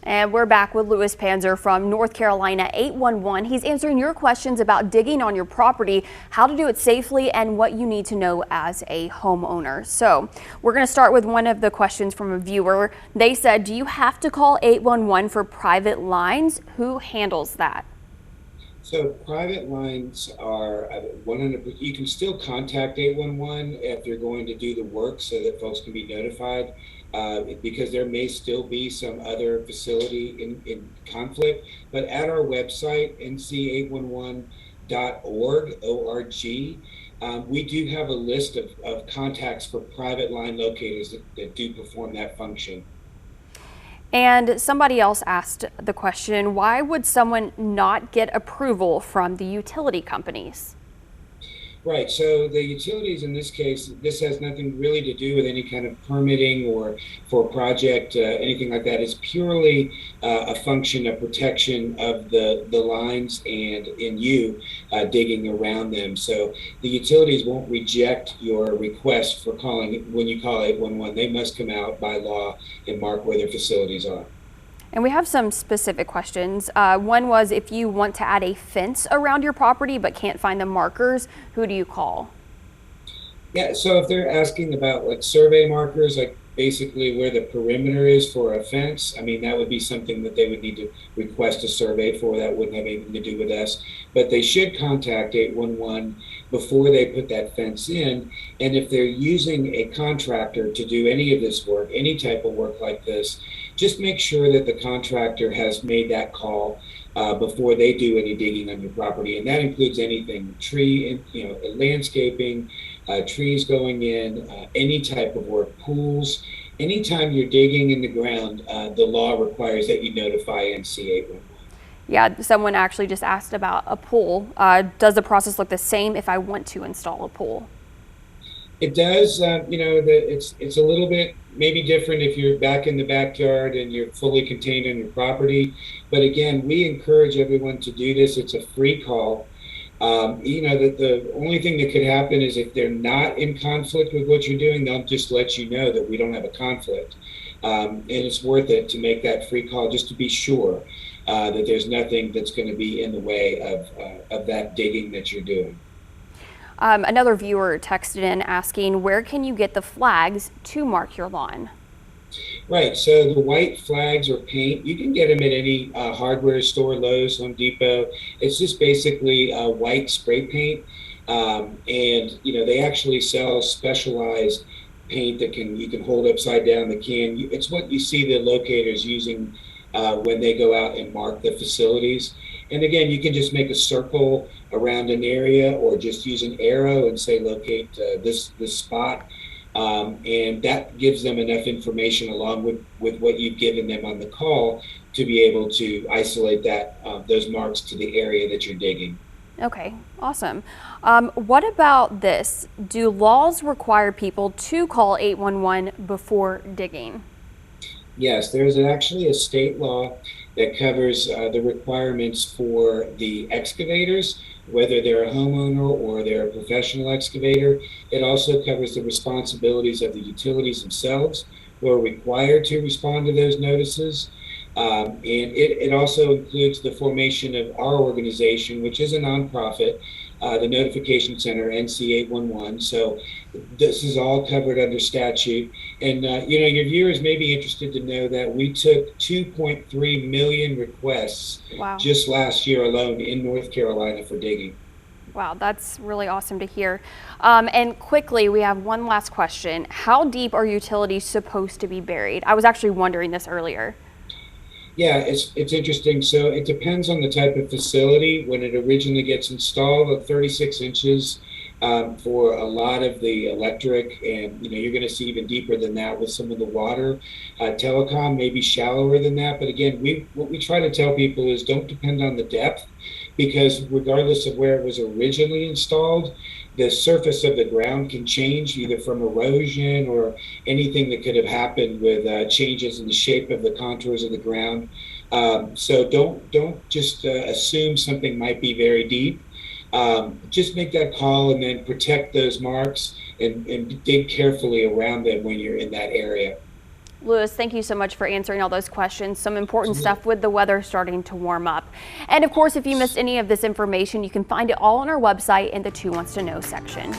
And we're back with Louis Panzer from North Carolina 811. He's answering your questions about digging on your property, how to do it safely, and what you need to know as a homeowner. So we're going to start with one of the questions from a viewer. They said, do you have to call 811 for private lines? Who handles that? So private lines are 100. You can still contact 811 if you're going to do the work so that folks can be notified, because there may still be some other facility in conflict. But at our website, nc811.org, O-R-G, we do have a list of contacts for private line locators that do perform that function. And somebody else asked the question, why would someone not get approval from the utility companies? Right. So the utilities in this case, this has nothing really to do with any kind of permitting or for a project, anything like that. It's purely a function of protection of the lines and in you digging around them. So the utilities won't reject your request for calling when you call 811. They must come out by law and mark where their facilities are. And we have some specific questions. One was, if you want to add a fence around your property but can't find the markers, who do you call? Yeah, so if they're asking about like survey markers, like basically where the perimeter is for a fence, I mean, that would be something that they would need to request a survey for. That wouldn't have anything to do with us. But they should contact 811 before they put that fence in. And if they're using a contractor to do any of this work, any type of work like this, just make sure that the contractor has made that call before they do any digging on your property. And that includes anything, tree, landscaping, trees going in, any type of work, pools. Anytime you're digging in the ground, the law requires that you notify NC811. Yeah, someone actually just asked about a pool. Does the process look the same if I want to install a pool? It does, it's a little bit maybe different if you're back in the backyard and you're fully contained on your property. But again, we encourage everyone to do this. It's a free call. That the only thing that could happen is if they're not in conflict with what you're doing, they'll just let you know that we don't have a conflict. And it's worth it to make that free call just to be sure that there's nothing that's going to be in the way of that digging that you're doing. Another viewer texted in asking, where can you get the flags to mark your lawn? Right. So the white flags or paint, you can get them at any hardware store, Lowe's, Home Depot. It's just basically white spray paint. They actually sell specialized paint that you can hold upside down the can. It's what you see the locators using when they go out and mark the facilities. And again, you can just make a circle around an area or just use an arrow and say locate this spot. And that gives them enough information along with what you've given them on the call to be able to isolate those marks to the area that you're digging. Okay, awesome. What about this? Do laws require people to call 811 before digging? Yes, there's actually a state law that covers the requirements for the excavators, whether they're a homeowner or they're a professional excavator. It also covers the responsibilities of the utilities themselves, who are required to respond to those notices. And it also includes the formation of our organization, which is a nonprofit, the Notification Center, NC811. So this is all covered under statute. And, your viewers may be interested to know that we took 2.3 million requests Wow. just last year alone in North Carolina for digging. Wow, that's really awesome to hear. And quickly, we have one last question. How deep are utilities supposed to be buried? I was actually wondering this earlier. Yeah, it's interesting. So it depends on the type of facility. When it originally gets installed, 36 inches for a lot of the electric, and you're going to see even deeper than that with some of the water. Telecom may be shallower than that, but again, what we try to tell people is don't depend on the depth, because regardless of where it was originally installed, the surface of the ground can change either from erosion or anything that could have happened with changes in the shape of the contours of the ground. So don't just assume something might be very deep. Just make that call and then protect those marks and dig carefully around them when you're in that area. Lewis, thank you so much for answering all those questions. Some important stuff with the weather starting to warm up. And of course, if you missed any of this information, you can find it all on our website in the Who Wants to Know section.